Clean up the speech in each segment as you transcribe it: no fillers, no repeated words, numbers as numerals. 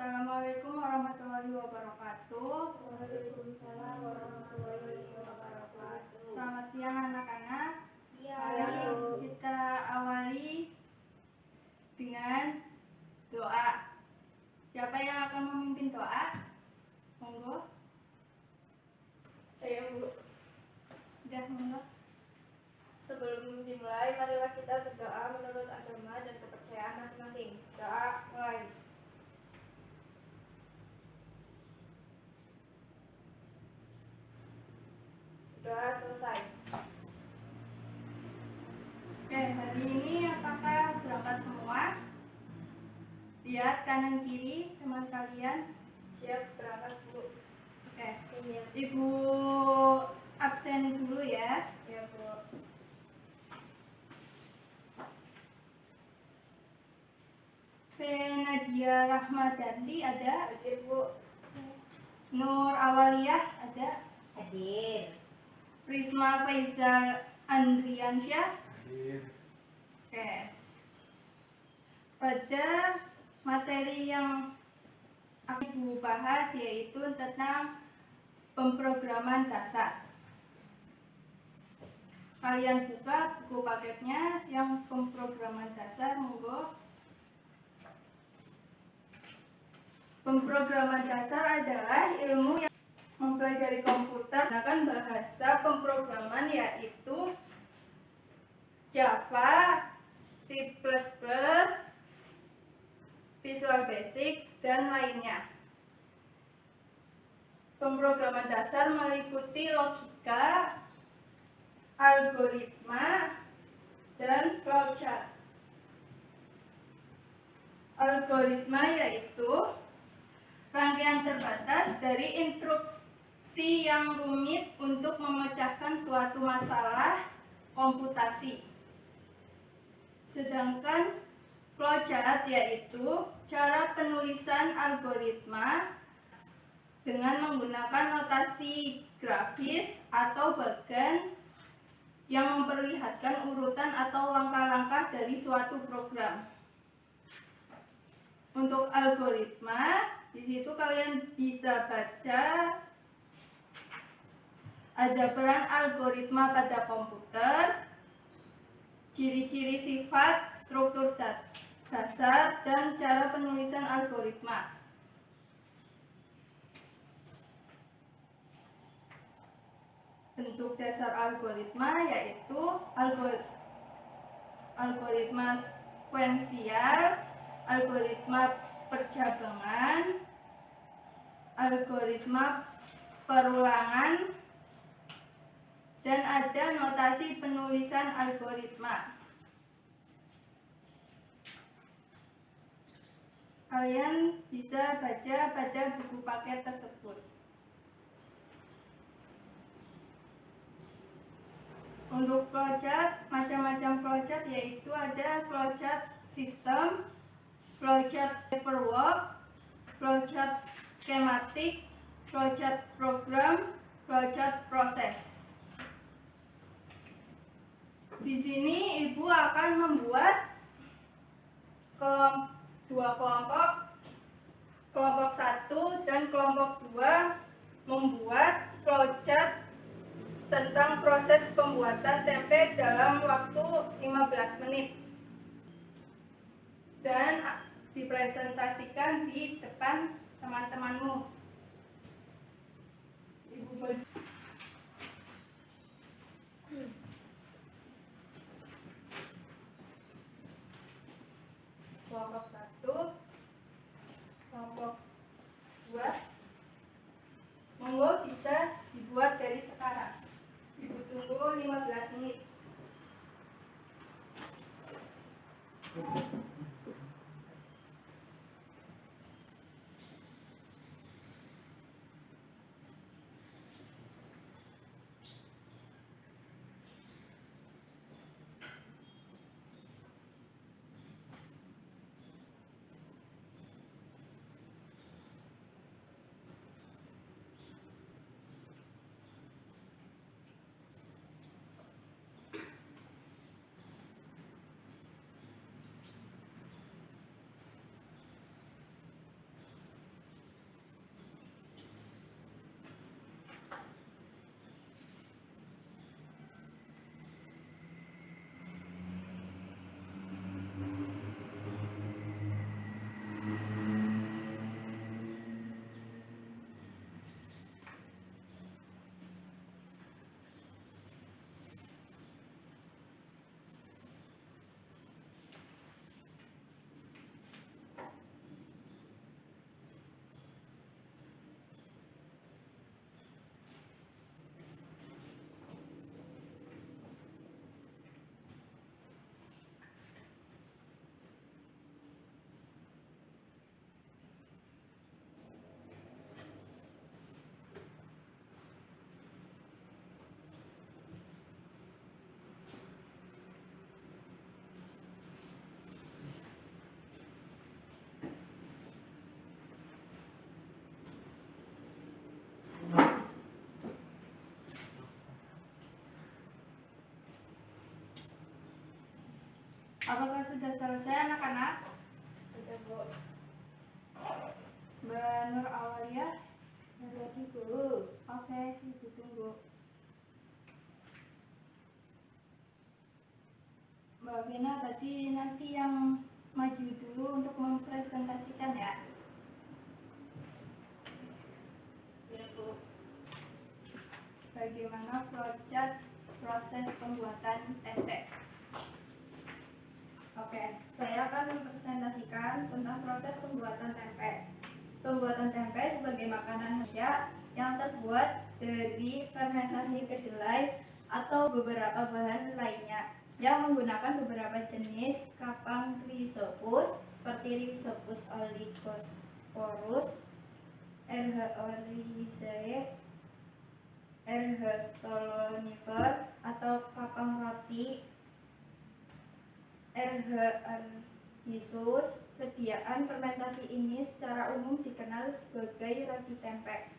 Assalamualaikum warahmatullahi wabarakatuh. Waalaikumsalam warahmatullahi wabarakatuh. Selamat siang anak-anak. Mari kita awali dengan doa. Siapa yang akan memimpin doa? Monggo. Saya Bu. Sudah monggo. Sebelum dimulai, marilah kita berdoa menurut agama dan kepercayaan masing-masing. Doa mulai. Doa selesai. Oke, hari ini apakah berangkat semua? Lihat kanan kiri teman kalian. Siap berangkat Bu. Oke, Iya. Ibu absen dulu ya. Ya Bu. Nadia Rahmadati ada. Hadir Bu. Nur Awaliyah ada. Hadir. Prisma Faizal Andriansyah. Hadir. Oke. Pada materi yang akan Ibu bahas yaitu tentang pemrograman dasar. Kalian buka buku paketnya yang pemrograman dasar, monggo. Pemrograman dasar adalah ilmu yang mempelajari komputer menggunakan bahasa pemrograman yaitu Java, C++, Visual Basic, dan lainnya. Pemrograman dasar meliputi logika, algoritma, dan flowchart. Algoritma yaitu rangkaian terbatas dari instruksi yang rumit untuk memecahkan suatu masalah komputasi. Sedangkan flowchart yaitu cara penulisan algoritma dengan menggunakan notasi grafis atau bagan yang memperlihatkan urutan atau langkah-langkah dari suatu program. Untuk algoritma, di situ kalian bisa baca ada peran algoritma pada komputer, ciri-ciri sifat, struktur dasar, dan cara penulisan algoritma. Bentuk dasar algoritma yaitu algoritma sekuensial, algoritma percabangan, algoritma perulangan, dan ada notasi penulisan algoritma. Kalian bisa baca pada buku paket tersebut. Untuk flowchart, macam-macam flowchart yaitu ada flowchart sistem, flowchart paperwork, flowchart skematik, flowchart program, flowchart proses. Di sini Ibu akan membuat dua kelompok, kelompok 1 dan kelompok 2 membuat flowchart tentang proses pembuatan tempe dalam waktu 15 menit dan dipresentasikan di depan teman-temanmu. Ibu bagi. Kelompok 1, kelompok 2, monggo bisa dibuat dari sekarang. Ibu tunggu 15 menit. Apakah sudah selesai anak-anak? Sudah, Bu. Mbak Nur Awalia? Lagi, Bu. Oke, Ibu tunggu. Mbak Vina berarti nanti yang maju dulu untuk mempresentasikan ya. Ya, Bu. Bagaimana flowchart proses pembuatan tempe? Oke, saya akan mempresentasikan tentang proses pembuatan tempe. Pembuatan tempe sebagai makanan Indonesia yang terbuat dari fermentasi kedelai atau beberapa bahan lainnya yang menggunakan beberapa jenis kapang rhizopus seperti Rhizopus oligosporus, R. oryzae, R. stolonifer atau kapang roti, R. artisus. Sediaan fermentasi ini secara umum dikenal sebagai roti tempe.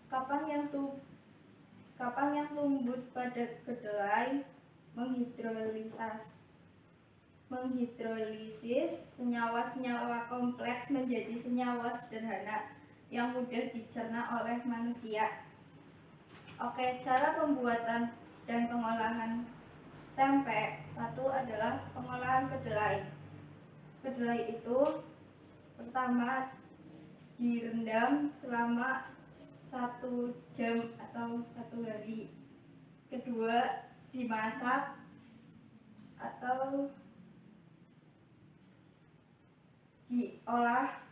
Kapang yang tumbuh pada kedelai menghidrolisis senyawa-senyawa kompleks menjadi senyawa sederhana yang mudah dicerna oleh manusia. Oke, cara pembuatan dan pengolahan tempe. Satu adalah pengolahan kedelai. Kedelai itu pertama direndam selama 1 jam atau 1 hari. Kedua dimasak atau diolah.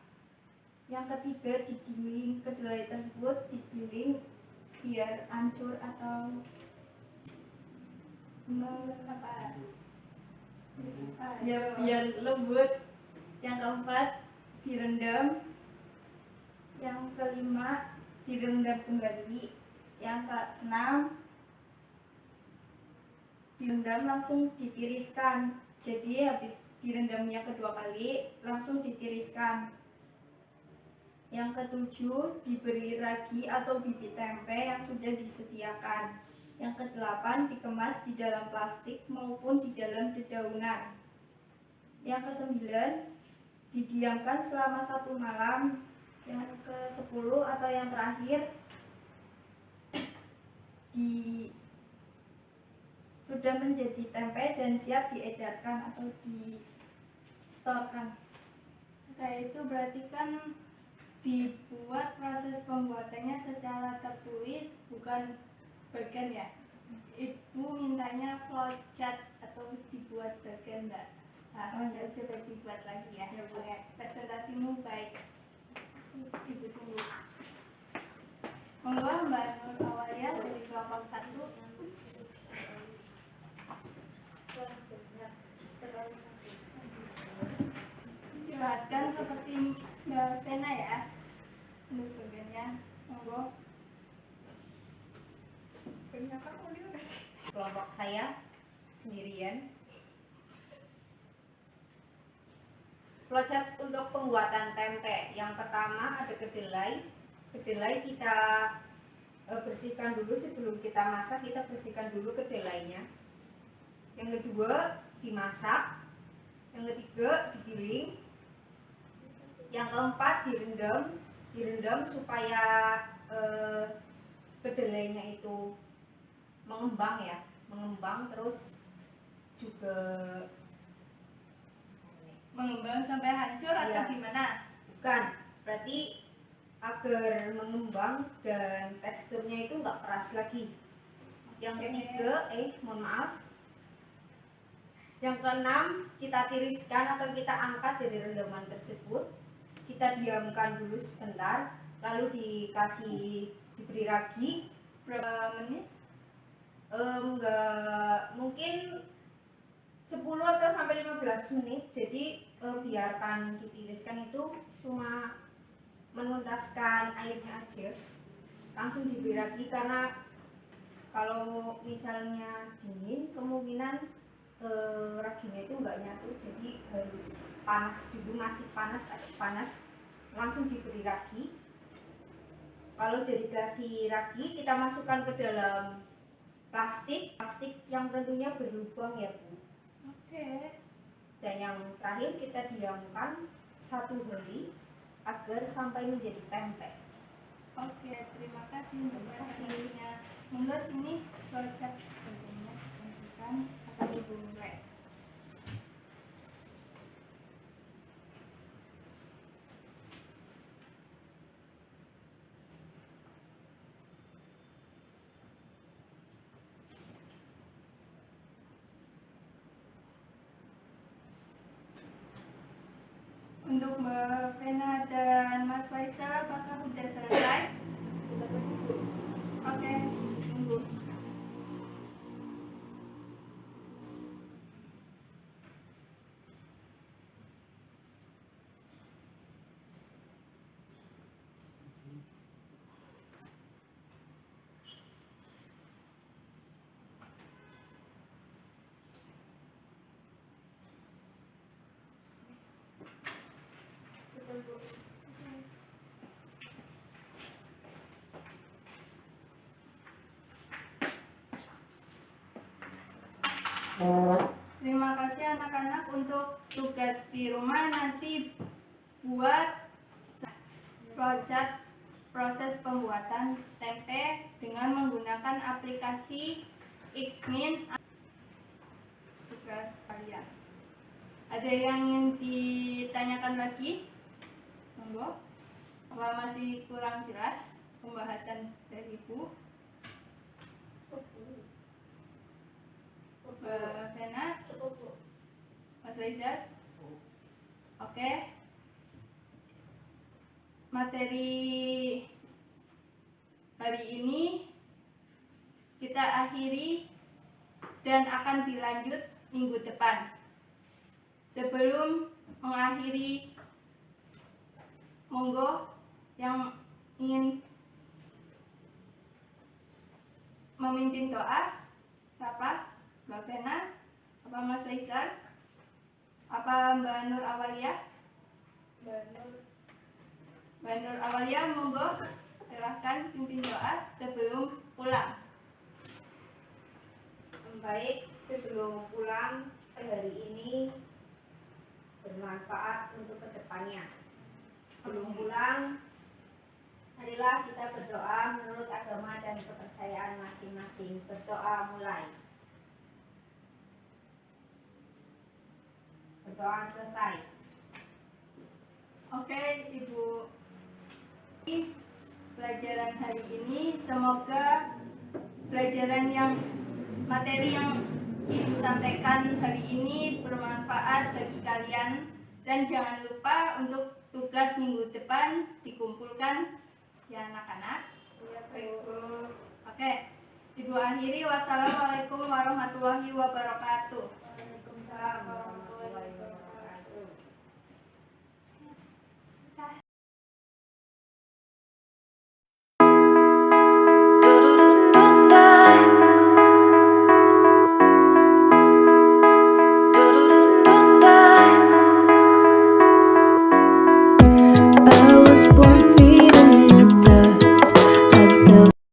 Yang ketiga digiling. Kedelai tersebut digiling biar hancur atau biar lembut. Yang keempat direndam. Yang kelima direndam kembali. Yang keenam direndam langsung ditiriskan. Jadi habis direndamnya kedua kali langsung ditiriskan. Yang ketujuh diberi ragi atau bibit tempe yang sudah disediakan. Yang kedelapan dikemas di dalam plastik maupun di dalam dedaunan. Yang kesembilan didiamkan selama 1 malam. Yang ke-10 atau yang terakhir sudah menjadi tempe dan siap diedarkan atau distorkan. Nah, itu berarti kan dibuat proses pembuatannya secara tertulis, bukan bagian ya. Ibu mintanya flowchart atau dibuat bagian enggak? Nah, coba dibuat lagi ya. Oke, presentasimu baik. Ibu tunggu. Monggo Mbak Nur Awalia dari kelompok 1. Jelaskan seperti Mbak Vena ya. Untuk bagiannya, monggo. Kelompok saya sendirian. Flowchart untuk pembuatan tempe. Yang pertama ada kedelai. Kedelai kita bersihkan dulu sebelum kita masak. Kita bersihkan dulu kedelainya. Yang kedua dimasak. Yang ketiga digiling. Yang keempat direndam supaya kedelainya itu mengembang terus juga Mengembang sampai hancur atau Iya. gimana? bukan, berarti agar mengembang dan teksturnya itu enggak keras lagi. Yang ketiga mohon maaf, yang keenam kita tiriskan atau kita angkat dari rendaman tersebut, kita diamkan dulu sebentar, lalu diberi ragi. Berapa menit? Enggak, mungkin 10 atau sampai 15 menit. Jadi biarkan ditiriskan itu cuma menuntaskan airnya aja, langsung diberi ragi, karena kalau misalnya dingin kemungkinan raginya itu enggak nyatu, jadi harus panas dulu, masih panas langsung diberi ragi. Kalau jadi dikasih ragi, kita masukkan ke dalam plastik yang tentunya berlubang ya Bu. Oke. Dan yang terakhir kita diamkan 1 hari agar sampai menjadi tempe. Oke, terima kasih untuk presentasinya. Monggo sini flowchart tentunya tunjukkan akan Ibu mulai. Untuk Mbak Vena dan Mas Faisal, apakah sudah selesai? Oke, tunggu. Terima kasih anak-anak untuk tugas di rumah, nanti buat flowchart proses pembuatan tempe dengan menggunakan aplikasi Xmin. Tugas kalian. Ada yang ingin ditanyakan lagi? Monggo. Apa masih kurang jelas pembahasan dari Ibu? Mbak Vena? Cukup, Bu. Mas Faisal? Oke. Materi hari ini kita akhiri dan akan dilanjut minggu depan. Sebelum mengakhiri, monggo yang ingin memimpin doa, siapa? Mbak Vena? Apa Mas Faisal? Apa Mbak Nur Awalia? Mbak Nur Awalia, monggo silahkan pimpin doa sebelum pulang. Baik, sebelum pulang hari ini bermanfaat untuk kedepannya. Sebelum pulang, marilah kita berdoa menurut agama dan kepercayaan masing-masing. Berdoa mulai. Berdoa selesai. Oke, Ibu. Pelajaran hari ini semoga materi yang Ibu sampaikan hari ini bermanfaat bagi kalian, dan jangan lupa untuk tugas minggu depan dikumpulkan ya anak-anak. Ya, baik, Bu. Oke, Ibu akhiri. Wassalamualaikum warahmatullahi wabarakatuh. Waalaikumsalam warahmatullahi wabarakatuh.